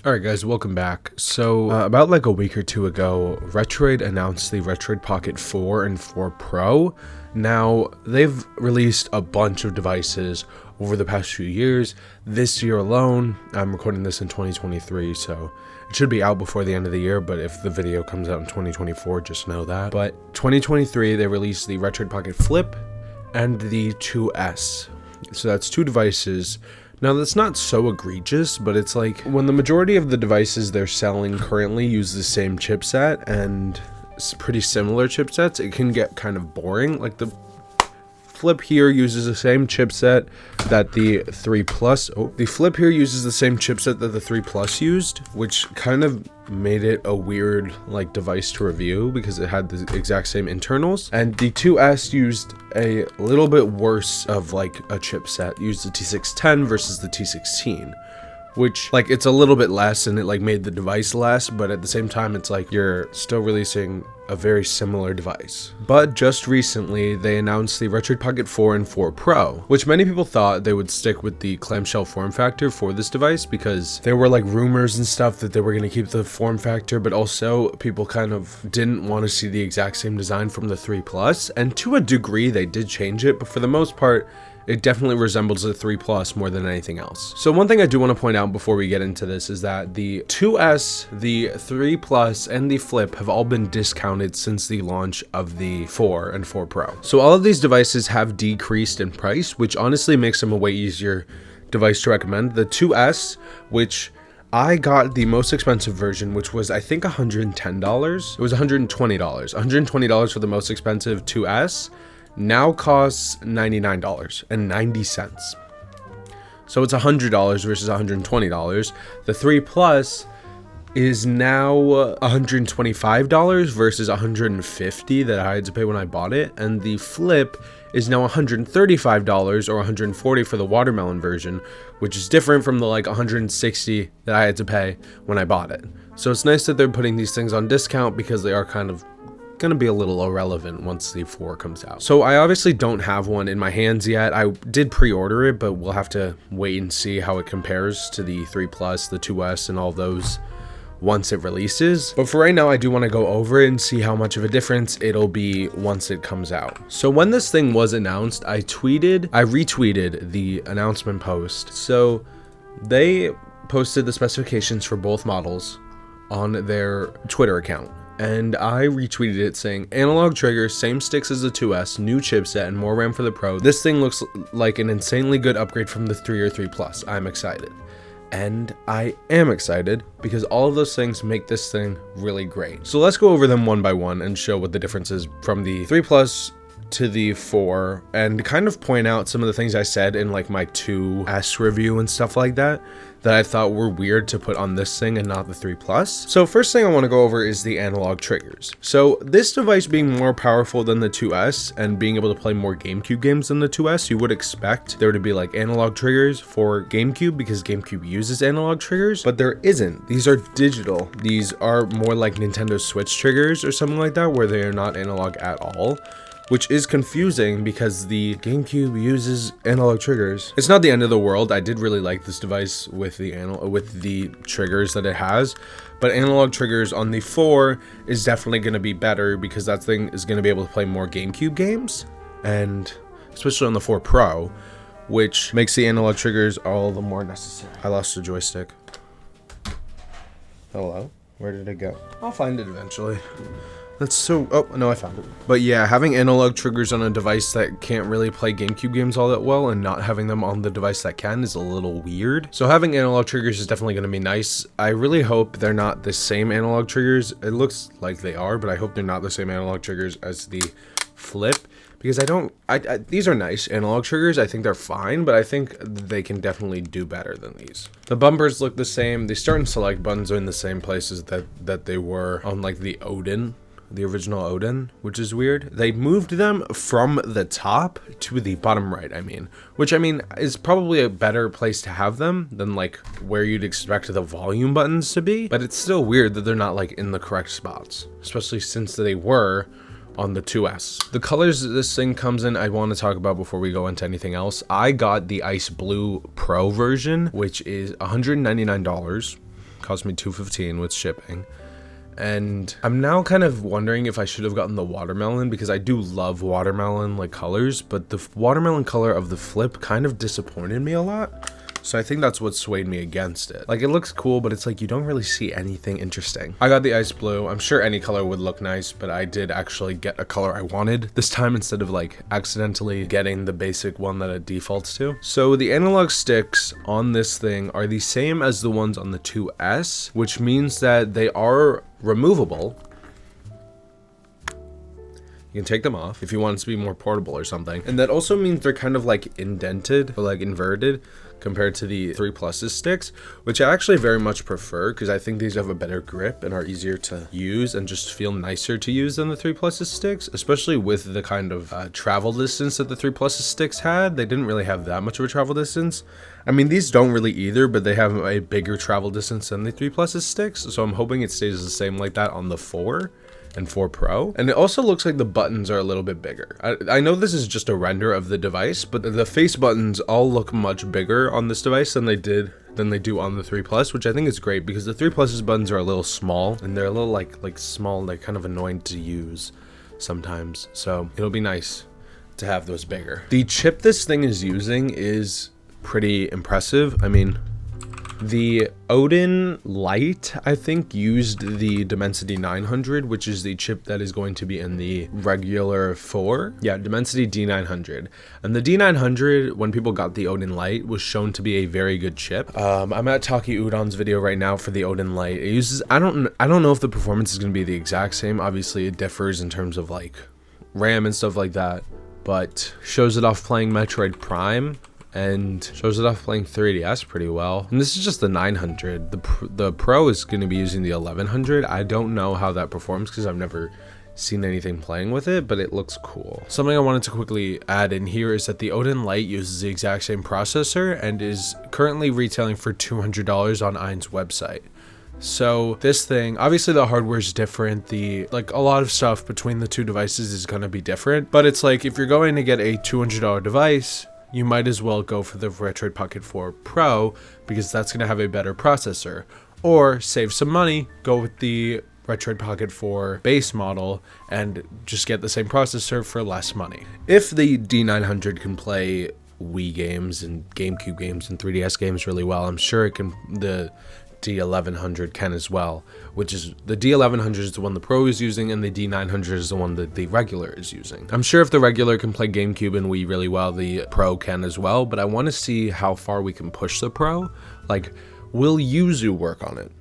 Alright guys, welcome back. So, about like a week or two ago, Retroid announced the Retroid Pocket 4 and 4 Pro. Now, they've released a bunch of devices over the past few years. This year alone, I'm recording this in 2023, so it should be out before the end of the year, but if the video comes out in 2024, just know that. But 2023, they released the Retroid Pocket Flip and the 2S. So that's two devices. Now that's not so egregious, but it's like when the majority of the devices they're selling currently use the same chipset and pretty similar chipsets, it can get kind of boring. Like the Flip here uses the same chipset that the 3 Plus. The Flip here uses the same chipset that the 3 Plus used, which kind of made it a weird like device to review because it had the exact same internals. And the 2S used a little bit worse of like a chipset, used the T610 versus the T16. Which, like, it's a little bit less and it, like, made the device less, but at the same time, it's like you're still releasing a very similar device. But just recently, they announced the Retroid Pocket 4 and 4 Pro, which many people thought they would stick with the clamshell form factor for this device because there were, like, rumors and stuff that they were going to keep the form factor, but also people kind of didn't want to see the exact same design from the 3 Plus, and to a degree, they did change it, but for the most part, it definitely resembles the 3 Plus more than anything else. So one thing I do want to point out before we get into this is that the 2S, the 3 Plus, and the Flip have all been discounted since the launch of the 4 and 4 Pro. So all of these devices have decreased in price, which honestly makes them a way easier device to recommend. The 2S, which I got the most expensive version, which was I think $110. It was $120. $120 for the most expensive 2S. Now costs $99.90. So it's $100 versus $120. The 3 Plus is now $125 versus $150 that I had to pay when I bought it. And the Flip is now $135 or $140 for the watermelon version, which is different from the like $160 that I had to pay when I bought it. So it's nice that they're putting these things on discount because they are kind of gonna be a little irrelevant once the 4 comes out. So I obviously don't have one in my hands yet. I did pre-order it, but we'll have to wait and see how it compares to the 3 Plus, the 2S, and all those once it releases. But for right now, I do want to go over it and see how much of a difference it'll be once it comes out. So when this thing was announced, I retweeted the announcement post. So they posted the specifications for both models on their Twitter account. And I retweeted it saying, analog triggers, same sticks as the 2S, new chipset, and more RAM for the Pro. This thing looks like an insanely good upgrade from the 3 or 3 Plus. I'm excited. And I am excited because all of those things make this thing really great. So let's go over them one by one and show what the difference is from the 3 Plus to the 4 and kind of point out some of the things I said in like my 2S review and stuff like that I thought were weird to put on this thing and not the 3 Plus. So first thing I want to go over is the analog triggers. So this device being more powerful than the 2S and being able to play more GameCube games than the 2S, you would expect there to be like analog triggers for GameCube because GameCube uses analog triggers, but there isn't. These are digital. These are more like Nintendo Switch triggers or something like that where they are not analog at all, which is confusing because the GameCube uses analog triggers. It's not the end of the world. I did really like this device with the triggers that it has, but analog triggers on the 4 is definitely going to be better because that thing is going to be able to play more GameCube games, and especially on the 4 Pro, which makes the analog triggers all the more necessary. I lost the joystick. Hello? Where did it go? I'll find it eventually. That's so, oh, no, I found it. But yeah, having analog triggers on a device that can't really play GameCube games all that well and not having them on the device that can is a little weird. So having analog triggers is definitely going to be nice. I really hope they're not the same analog triggers. It looks like they are, but I hope they're not the same analog triggers as the Flip because these are nice analog triggers. I think they're fine, but I think they can definitely do better than these. The bumpers look the same. The start and select buttons are in the same places that they were on like the Odin. The original Odin, which is weird. They moved them from the top to the bottom right, which is probably a better place to have them than like where you'd expect the volume buttons to be, but it's still weird that they're not like in the correct spots, especially since they were on the 2S. The colors that this thing comes in, I want to talk about before we go into anything else. I got the Ice Blue Pro version, which is $199. Cost me $2.15 with shipping. And I'm now kind of wondering if I should have gotten the watermelon, because I do love watermelon like colors, but the watermelon color of the flip kind of disappointed me a lot. So I think that's what swayed me against it. Like, it looks cool, but it's like you don't really see anything interesting. I got the ice blue. I'm sure any color would look nice, but I did actually get a color I wanted this time instead of like accidentally getting the basic one that it defaults to. So the analog sticks on this thing are the same as the ones on the 2S, which means that they are removable. You can take them off if you want it to be more portable or something. And that also means they're kind of like indented or like inverted compared to the 3+'s sticks, which I actually very much prefer, because I think these have a better grip and are easier to use and just feel nicer to use than the 3+'s sticks, especially with the kind of travel distance that the 3+'s sticks had. They didn't really have that much of a travel distance. I mean, these don't really either, but they have a bigger travel distance than the 3+'s sticks, so I'm hoping it stays the same like that on the 4 and 4 Pro. And it also looks like the buttons are a little bit bigger. I know this is just a render of the device, but the face buttons all look much bigger on this device than they do on the 3+, which I think is great, because the 3+'s buttons are a little small, and they're a little like small, and they're kind of annoying to use sometimes. So it'll be nice to have those bigger. The chip this thing is using is pretty impressive. I mean, the Odin Lite, I think, used the Dimensity 900, which is the chip that is going to be in the regular 4. Yeah, Dimensity D900. And the D900, when people got the Odin Lite, was shown to be a very good chip. I'm at Taki Udon's video right now for the Odin Lite. It uses, I don't know if the performance is going to be the exact same. Obviously, it differs in terms of like RAM and stuff like that, but shows it off playing Metroid Prime and shows it off playing 3DS pretty well. And this is just the 900. The Pro is going to be using the 1100. I don't know how that performs because I've never seen anything playing with it, but it looks cool. Something I wanted to quickly add in here is that the Odin Lite uses the exact same processor and is currently retailing for $200 on Ein's website. So this thing, obviously the hardware is different. Like a lot of stuff between the two devices is going to be different, but it's like if you're going to get a $200 device, you might as well go for the Retroid Pocket 4 Pro, because that's going to have a better processor. Or save some money, go with the Retroid Pocket 4 base model and just get the same processor for less money. If the D900 can play Wii games and GameCube games and 3DS games really well, I'm sure it can. The D1100 can as well, which is the D1100 is the one the Pro is using, and the D900 is the one that the regular is using. I'm sure if the regular can play GameCube and Wii really well, the Pro can as well, but I want to see how far we can push the Pro. Like, will Yuzu work on it?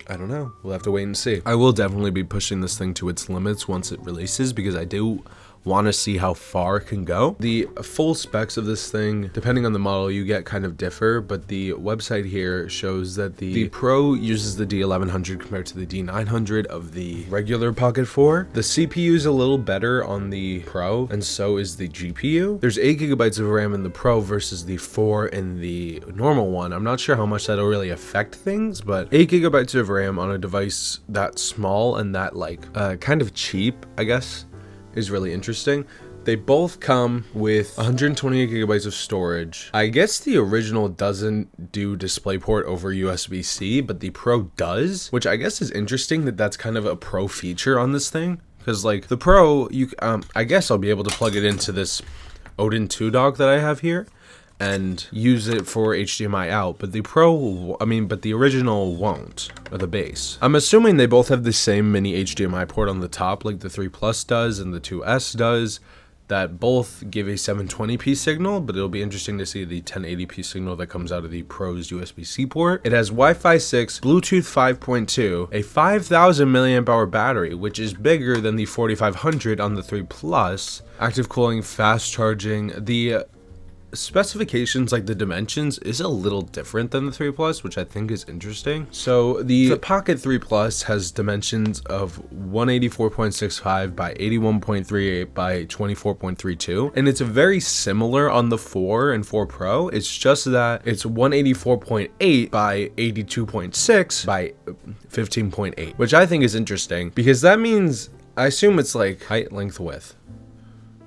I don't know. We'll have to wait and see. I will definitely be pushing this thing to its limits once it releases, because I do want to see how far it can go. The full specs of this thing, depending on the model you get, kind of differ, but the website here shows that the Pro uses the D1100 compared to the D900 of the regular Pocket 4. The CPU is a little better on the Pro, and so is the GPU. There's 8 GB of RAM in the Pro versus the 4 in the normal one. I'm not sure how much that'll really affect things, but 8 GB of RAM on a device that small and that like kind of cheap, I guess, is really interesting. They both come with 128 GB of storage. I guess the original doesn't do DisplayPort over USB-C, but the Pro does, which I guess is interesting that that's kind of a Pro feature on this thing. Because like the Pro, I guess I'll be able to plug it into this Odin 2 dock that I have here and use it for HDMI out, but the Pro, but the original won't, or the base. I'm assuming they both have the same mini HDMI port on the top like the 3 Plus does and the 2S does, that both give a 720p signal, but it'll be interesting to see the 1080p signal that comes out of the Pro's USB-C port. It has Wi-Fi 6, Bluetooth 5.2, a 5000 mAh battery, which is bigger than the 4500 on the 3 Plus, active cooling, fast charging. The specifications, like the dimensions, is a little different than the 3 Plus, which I think is interesting. So the Pocket 3 Plus has dimensions of 184.65 by 81.38 by 24.32, and it's very similar on the 4 and 4 Pro. It's just that it's 184.8 by 82.6 by 15.8, which I think is interesting, because that means, I assume it's like height, length, width.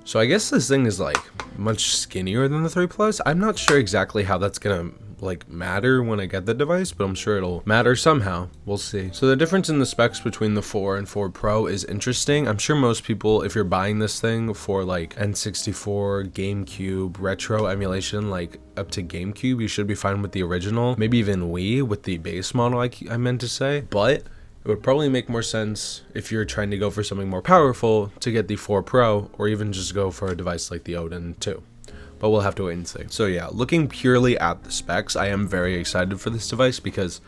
So I guess this thing is like much skinnier than the 3 Plus. I'm not sure exactly how that's gonna like matter when I get the device, but I'm sure it'll matter somehow. We'll see. So the difference in the specs between the 4 and 4 Pro is interesting. I'm sure most people, if you're buying this thing for like N64, GameCube, retro emulation, like up to GameCube, you should be fine with the original, maybe even Wii with the base model, I meant to say. But it would probably make more sense if you're trying to go for something more powerful to get the 4 Pro, or even just go for a device like the Odin 2. But we'll have to wait and see. So yeah, looking purely at the specs, I am very excited for this device because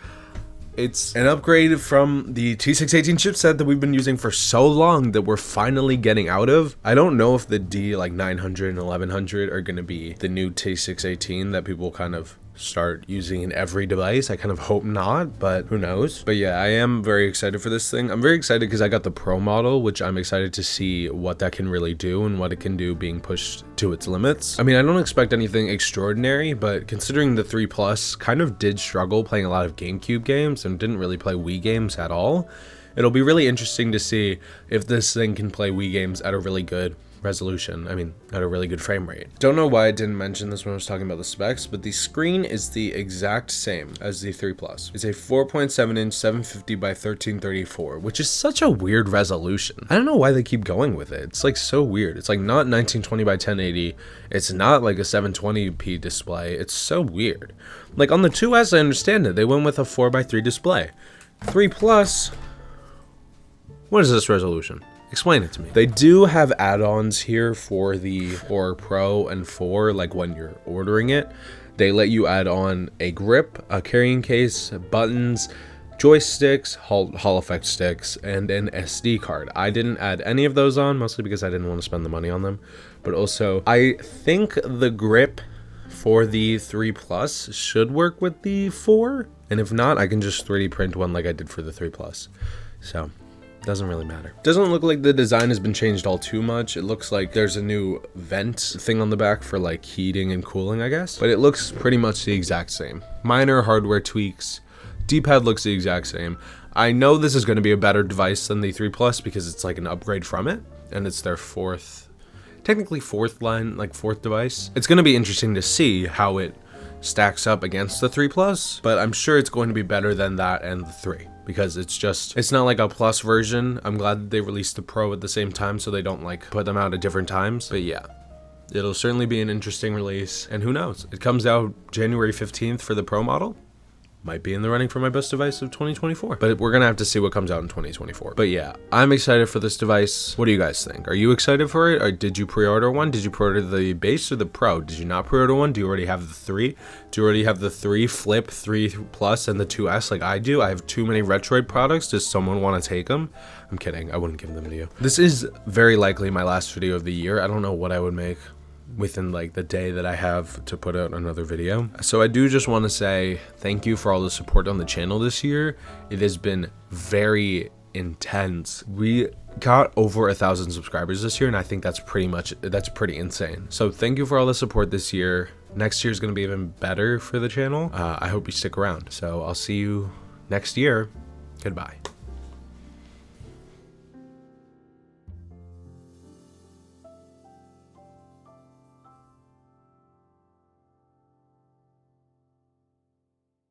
it's an upgrade from the T618 chipset that we've been using for so long that we're finally getting out of. I don't know if the D like 900 and 1100 are going to be the new T618 that people kind of start using in every device. I kind of hope not, but who knows. But yeah, I am very excited for this thing. I'm very excited because I got the Pro model, which I'm excited to see what that can really do and what it can do being pushed to its limits. I mean, I don't expect anything extraordinary, but considering the 3 Plus kind of did struggle playing a lot of GameCube games and didn't really play Wii games at all, it'll be really interesting to see if this thing can play Wii games at a really good resolution. I mean, at a really good frame rate. Don't know why I didn't mention this when I was talking about the specs, but the screen is the exact same as the 3 Plus. It's a 4.7 inch 750 by 1334, which is such a weird resolution. I don't know why they keep going with it. It's like so weird. It's like not 1920 by 1080. It's not like a 720p display. It's so weird. Like on the 2S, I understand it. They went with a 4:3 display. 3 Plus, what is this resolution? Explain it to me. They do have add-ons here for the 4 Pro and 4, like when you're ordering it. They let you add on a grip, a carrying case, buttons, joysticks, Hall effect sticks, and an SD card. I didn't add any of those on, mostly because I didn't want to spend the money on them. But also, I think the grip for the 3 Plus should work with the 4. And if not, I can just 3D print one like I did for the 3 Plus. So doesn't really matter. Doesn't look like the design has been changed all too much. It looks like there's a new vent thing on the back for like heating and cooling, I guess. But it looks pretty much the exact same. Minor hardware tweaks. D-pad looks the exact same. I know this is going to be a better device than the 3 Plus because it's like an upgrade from it. And it's their technically fourth device. It's going to be interesting to see how it stacks up against the 3 Plus. But I'm sure it's going to be better than that and the 3. Because it's not like a Plus version. I'm glad that they released the Pro at the same time so they don't like put them out at different times. But yeah, it'll certainly be an interesting release. And who knows? It comes out January 15th for the Pro model. Might be in the running for my best device of 2024. But we're going to have to see what comes out in 2024. But yeah, I'm excited for this device. What do you guys think? Are you excited for it? Or did you pre-order one? Did you pre-order the base or the Pro? Did you not pre-order one? Do you already have the 3? Do you already have the 3 Flip, 3 Plus, and the 2S like I do? I have too many Retroid products. Does someone want to take them? I'm kidding. I wouldn't give them to you. This is very likely my last video of the year. I don't know what I would make within like the day that I have to put out another video. So I do just want to say thank you for all the support on the channel this year. It has been very intense. We got over 1,000 subscribers this year, and I think that's pretty insane. So thank you for all the support this year. Next year is going to be even better for the channel. I hope you stick around. So I'll see you next year. Goodbye.